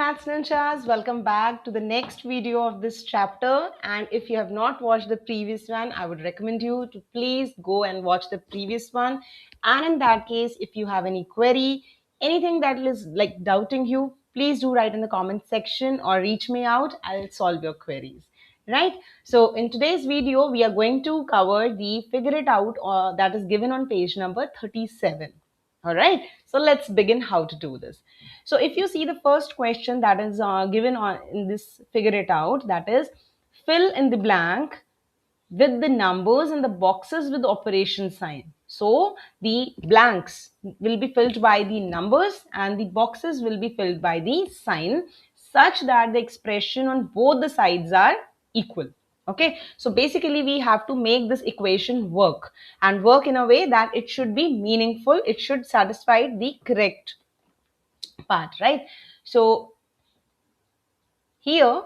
Maths Ninjas, welcome back to the next video of this chapter. And if you have not watched the previous one, I would recommend you to please go and watch the previous one. And in that case, if you have any query, anything that is like doubting you, please do write in the comment section or reach me out. I'll solve your queries. Right? So in today's video, we are going to cover the figure it out that is given on page number 37. All right, so let's begin how to do this. So if you see the first question that is given on in this figure it out, that is fill in the blank with the numbers in the boxes with operation sign. So the blanks will be filled by the numbers and the boxes will be filled by the sign such that the expression on both the sides are equal. Okay, so basically we have to make this equation work and work in a way that it should be meaningful. It should satisfy the correct part, right? So here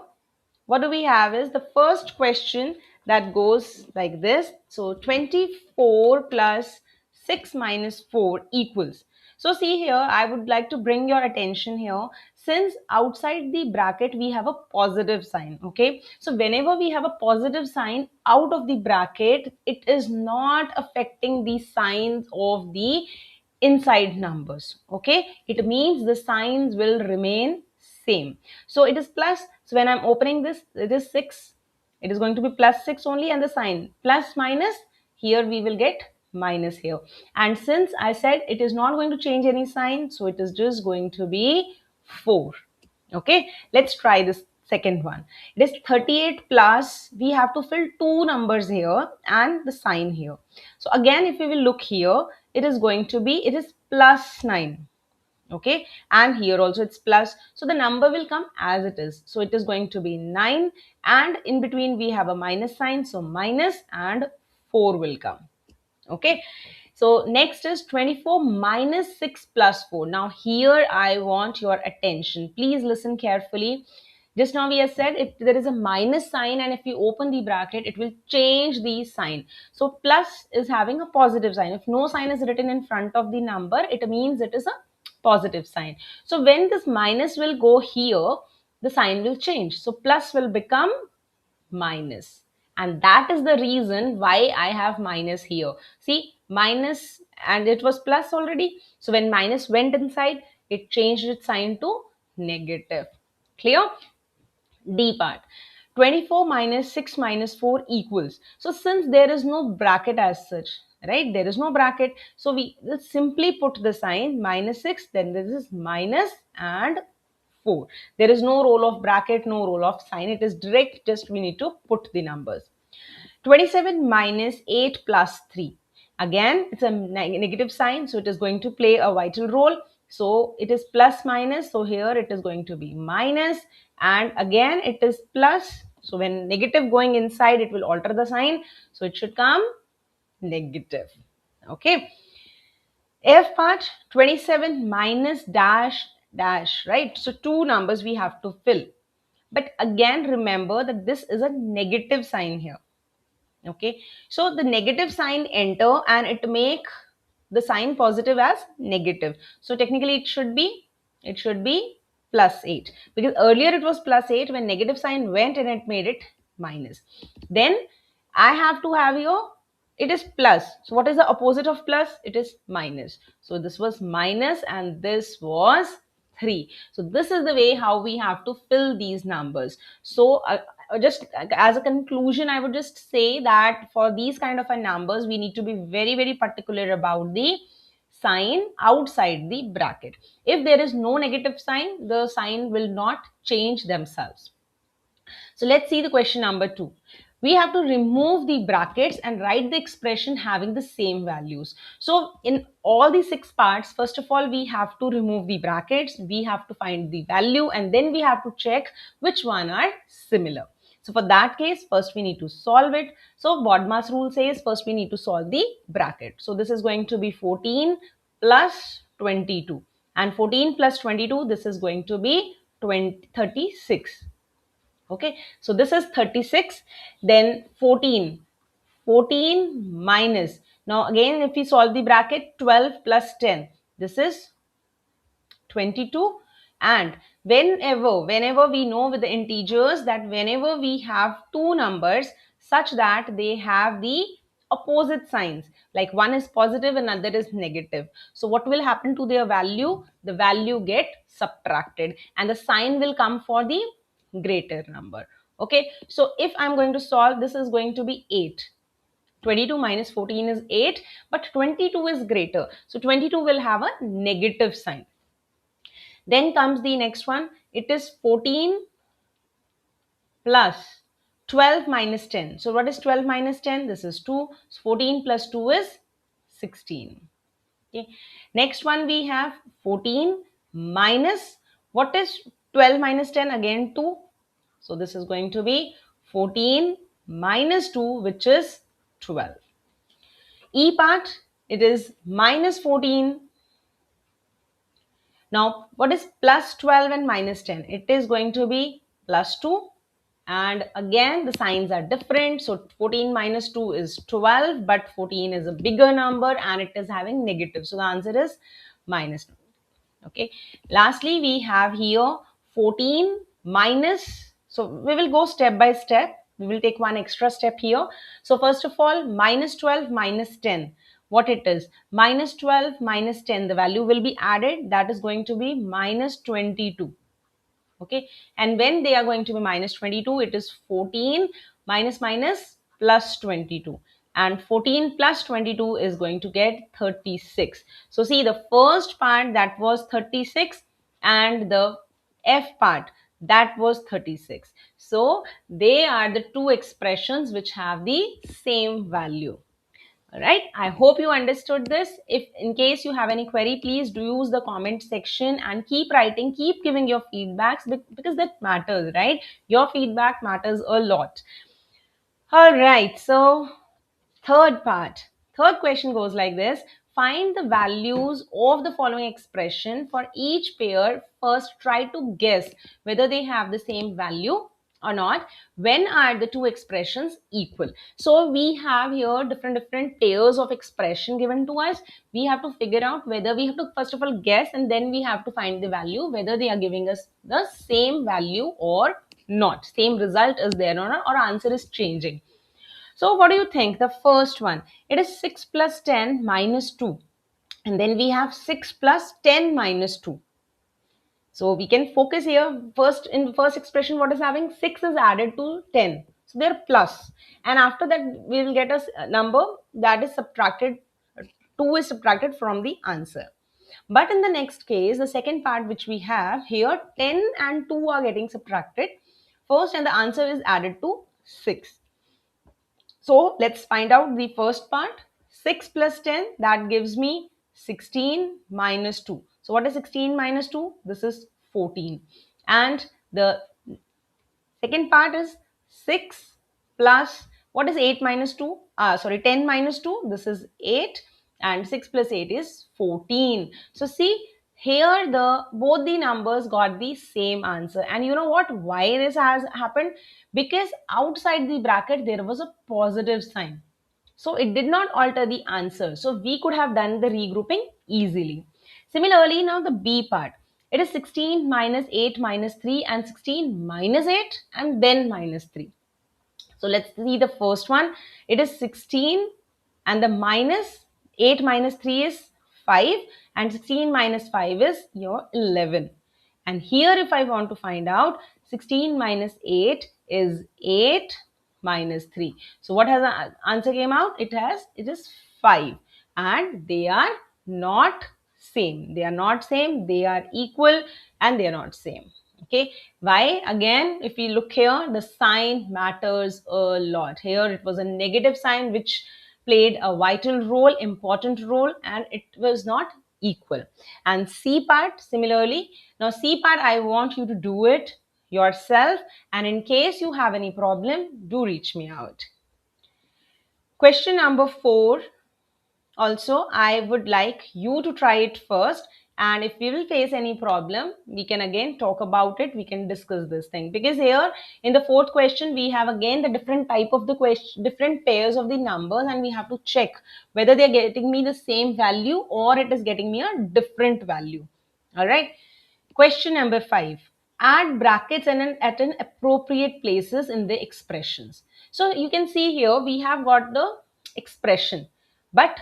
what do we have is the first question that goes like this. So 24 plus 6 minus 4 equals. So see here, I would like to bring your attention here. Since outside the bracket, we have a positive sign. Okay. So whenever we have a positive sign out of the bracket, it is not affecting the signs of the inside numbers. Okay. It means the signs will remain same. So it is plus. So when I'm opening this, it is 6. It is going to be plus 6 only, and the sign plus minus, here we will get minus here. And since I said it is not going to change any sign, so it is just going to be 4. Okay, let's try this second one. It is 38 plus, we have to fill two numbers here and the sign here. So again, if we will look here, it is going to be, it is plus 9. Okay, and here also it's plus, so the number will come as it is. So it is going to be 9, and in between we have a minus sign, so minus, and 4 will come. Okay, so next is 24 minus 6 plus 4. Now here I want your attention, please listen carefully. Just now we have said if there is a minus sign and if you open the bracket, it will change the sign. So plus is having a positive sign. If no sign is written in front of the number, it means it is a positive sign. So when this minus will go here, the sign will change. So plus will become minus. And that is the reason why I have minus here. See, minus, and it was plus already. So when minus went inside, it changed its sign to negative. Clear? D part. 24 minus 6 minus 4 equals. So since there is no bracket as such, right? There is no bracket. So we just simply put the sign minus 6, then this is minus and 4. There is no role of bracket, no role of sign. It is direct, just we need to put the numbers. 27 minus 8 plus 3. Again, it's a negative sign, so it is going to play a vital role. So it is plus minus, so here it is going to be minus, and again it is plus. So when negative going inside, it will alter the sign. So it should come negative. Okay. F part, 27 minus dash dash, right? So two numbers we have to fill. But again, remember that this is a negative sign here. Okay, so the negative sign enter and it make the sign positive as negative. So technically it should be plus 8, because earlier it was plus 8. When negative sign went and it made it minus, then I have to have here, it is plus. So what is the opposite of plus? It is minus. So this was minus and this was 3. So this is the way how we have to fill these numbers. So just as a conclusion, I would just say that for these kind of numbers, we need to be very, very particular about the sign outside the bracket. If there is no negative sign, the sign will not change themselves. So let's see the question number 2. We have to remove the brackets and write the expression having the same values. So in all the 6 parts, first of all, we have to remove the brackets, we have to find the value, and then we have to check which one are similar. So for that case, first we need to solve it. So BODMAS rule says first we need to solve the bracket. So this is going to be 14 plus 22. And 14 plus 22, this is going to be 36. Okay, so this is 36, then 14 minus, now again if we solve the bracket, 12 plus 10, this is 22, and whenever we know with the integers that whenever we have two numbers such that they have the opposite signs, like one is positive and another is negative, so what will happen to their value? The value get subtracted and the sign will come for the greater number. Okay, so if I'm going to solve, this is going to be 8. 22 minus 14 is 8, but 22 is greater, so 22 will have a negative sign. Then comes the next one. It is 14 plus 12 minus 10. So what is 12 minus 10? This is 2. So 14 plus 2 is 16. Okay. Next one we have 14 minus, what is 12 minus 10? Again 2. So this is going to be 14 minus 2, which is 12. E part, it is minus 14. Now, what is plus 12 and minus 10? It is going to be plus 2. And again, the signs are different. So, 14 minus 2 is 12, but 14 is a bigger number and it is having negative. So, the answer is minus 2. Okay. Lastly, we have here 14 minus. So, we will go step by step. We will take one extra step here. So, first of all, minus 12 minus 10. What it is? Minus 12 minus 10. The value will be added. That is going to be minus 22. Okay, and when they are going to be minus 22, it is 14 minus minus plus 22, and 14 plus 22 is going to get 36. So see, the first part, that was 36, and the F part, that was 36. So they are the two expressions which have the same value. All right, I hope you understood this. If in case you have any query, please do use the comment section and keep writing, keep giving your feedbacks, because that matters, right? Your feedback matters a lot. All right, so third part. Third question goes like this. Find the values of the following expression for each pair. First, try to guess whether they have the same value or not. When are the two expressions equal? So we have here different pairs of expression given to us. We have to figure out whether we have to first of all guess, and then we have to find the value, whether they are giving us the same value or not. Same result is there or not, or answer is changing. So what do you think? The first one, it is 6 plus 10 minus 2. And then we have 6 plus 10 minus 2. So we can focus here. First, in the first expression, what is having? 6 is added to 10. So they're plus. And after that, we will get a number that is subtracted. 2 is subtracted from the answer. But in the next case, the second part which we have here, 10 and 2 are getting subtracted first, and the answer is added to 6. So let's find out the first part. 6 plus 10, that gives me 16 minus 2. So what is 16 minus 2? This is 14. And the second part is 6 plus, what is 8 minus 2? 10 minus 2. This is 8. And 6 plus 8 is 14. So see, here both the numbers got the same answer. And you know what? Why this has happened? Because outside the bracket there was a positive sign. So it did not alter the answer. So we could have done the regrouping easily. Similarly, now the B part. It is 16 minus 8 minus 3 and 16 minus 8 and then minus 3. So let's see the first one. It is 16 and the minus 8 minus 3 is 5 and 16 minus 5 is your 11. And here if I want to find out, 16 minus 8 is 8 minus 3. So what has the answer came out? It is 5, and they are not same. They are not same. They are equal and they are not same. Okay, why? Again, if we look here, the sign matters a lot. Here it was a negative sign which played a vital role, important role, and it was not equal. And C part similarly. Now C part, I want you to do it yourself, and in case you have any problem, do reach me out. Question number 4. Also, I would like you to try it first, and if we will face any problem, we can again talk about it. We can discuss this thing, because here in the fourth question we have again the different type of the question, different pairs of the numbers, and we have to check whether they are getting me the same value or it is getting me a different value. All right. Question number 5. add brackets and at an appropriate places in the expressions. So you can see here we have got the expression, but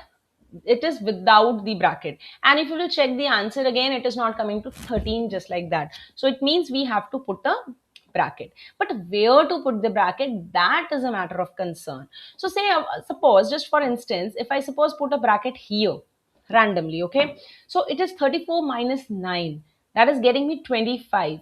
it is without the bracket. And if you will check the answer again, it is not coming to 13 just like that. So it means we have to put a bracket. But where to put the bracket, that is a matter of concern. So say, suppose, just for instance, if I suppose put a bracket here randomly, okay? So it is 34 minus 9. That is getting me 25.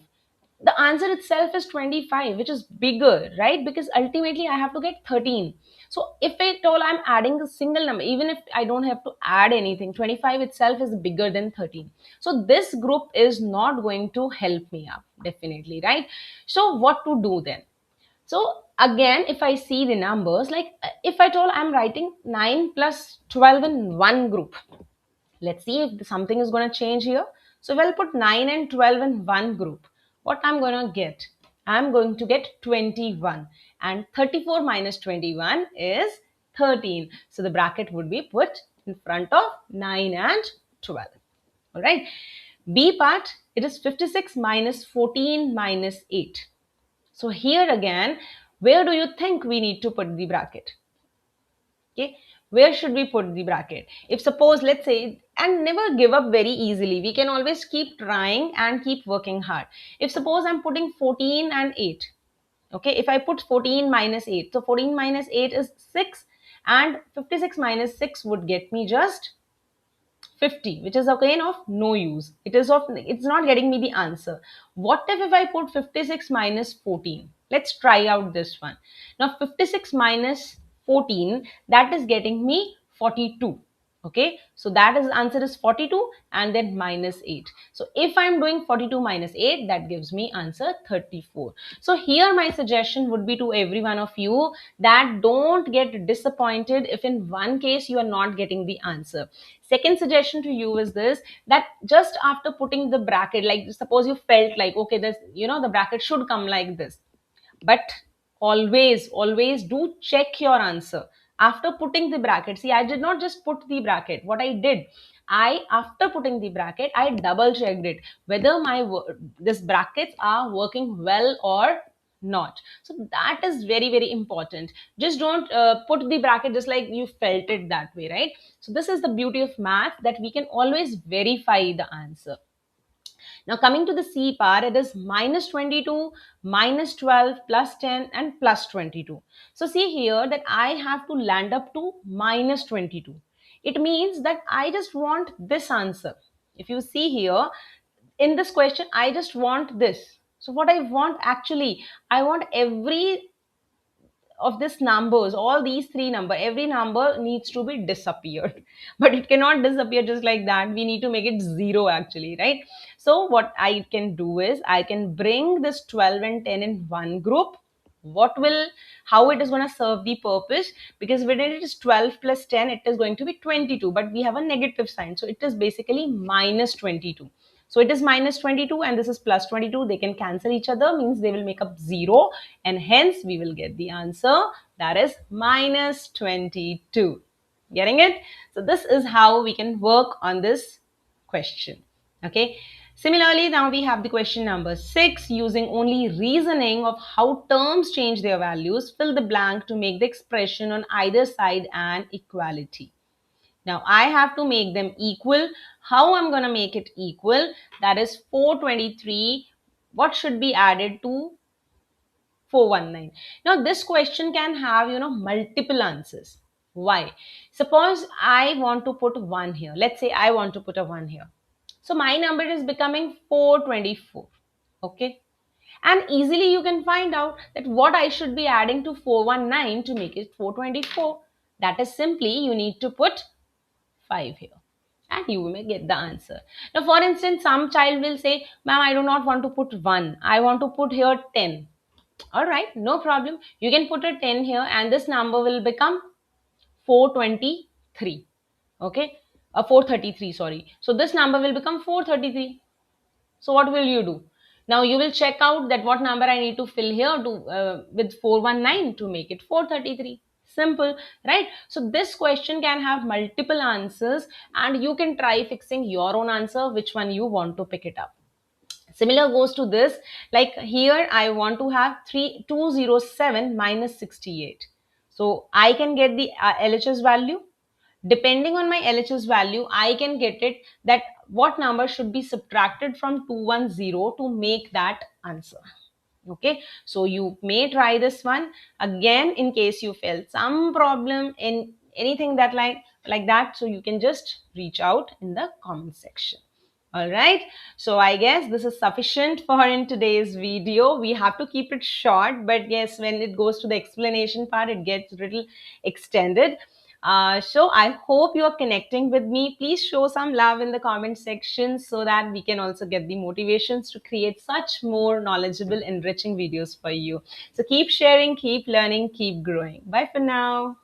The answer itself is 25, which is bigger, right? Because ultimately I have to get 13. So if at all I'm adding a single number, even if I don't have to add anything, 25 itself is bigger than 13. So this group is not going to help me out, definitely, right? So what to do then? So again, if I see the numbers, like if at all I'm writing 9 plus 12 in one group, let's see if something is going to change here. So we'll put 9 and 12 in one group. What I'm going to get? I'm going to get 21, and 34 minus 21 is 13. So the bracket would be put in front of 9 and 12. All right. B part, it is 56 minus 14 minus 8. So here again, where do you think we need to put the bracket? Okay, where should we put the bracket? If suppose, let's say, and never give up very easily, we can always keep trying and keep working hard. If suppose I'm putting 14 and 8, okay, if I put 14 minus 8, so 14 minus 8 is 6, and 56 minus 6 would get me just 50, which is again of no use. It's not getting me the answer. What if I put 56 minus 14? Let's try out this one. Now 56 minus 14, that is getting me 42. Okay, so that is answer is 42 and then minus 8. So if I'm doing 42 minus 8, that gives me answer 34. So here my suggestion would be to every one of you that don't get disappointed if in one case you are not getting the answer. Second suggestion to you is this, that just after putting the bracket, like suppose you felt like, okay, this, the bracket should come like this, but always do check your answer after putting the bracket. See, I did not just put the bracket. What I did, after putting the bracket, I double checked it whether this brackets are working well or not. So that is very important. Just don't put the bracket just like you felt it that way, right? So this is the beauty of math, that we can always verify the answer. Now coming to the C part, it is minus 22, minus 12, plus 10 and plus 22. So see here that I have to land up to minus 22. It means that I just want this answer. If you see here in this question, I just want this. So what I want actually, I want every of this numbers, all these three number, every number needs to be disappeared. But it cannot disappear just like that. We need to make it zero actually, right? So what I can do is I can bring this 12 and 10 in one group. How it is going to serve the purpose, because when it is 12 plus 10, it is going to be 22, but we have a negative sign, so it is basically minus 22. So it is minus 22 and this is plus 22. They can cancel each other, means they will make up 0, and hence we will get the answer, that is minus 22. Getting it? So this is how we can work on this question. Okay. Similarly, now we have the question number 6. Using only reasoning of how terms change their values, fill the blank to make the expression on either side an equality. Now I have to make them equal. How I'm going to make it equal? That is 423. What should be added to 419? Now this question can have, multiple answers. Why? Suppose I want to put 1 here. Let's say I want to put a 1 here. So my number is becoming 424. Okay. And easily you can find out that what I should be adding to 419 to make it 424. That is simply, you need to put 5 here and you may get the answer. Now for instance, some child will say, ma'am, I do not want to put 1, I want to put here 10. All right, no problem, you can put a 10 here and this number will become 423. Okay, 433, sorry. So this number will become 433. So what will you do? Now you will check out that what number I need to fill here to with 419 to make it 433. Simple, right? So this question can have multiple answers and you can try fixing your own answer, which one you want to pick it up. Similar goes to this, like here I want to have 3207 minus 68. So I can get the LHS value. Depending on my LHS value, I can get it that what number should be subtracted from 210 to make that answer. Okay, so you may try this one again in case you felt some problem in anything that like that, so you can just reach out in the comment section. All right, so I guess this is sufficient for in today's video. We have to keep it short, but yes, when it goes to the explanation part, it gets a little extended. So I hope you are connecting with me. Please show some love in the comment section so that we can also get the motivations to create such more knowledgeable, enriching videos for you. So keep sharing, keep learning, keep growing. Bye for now.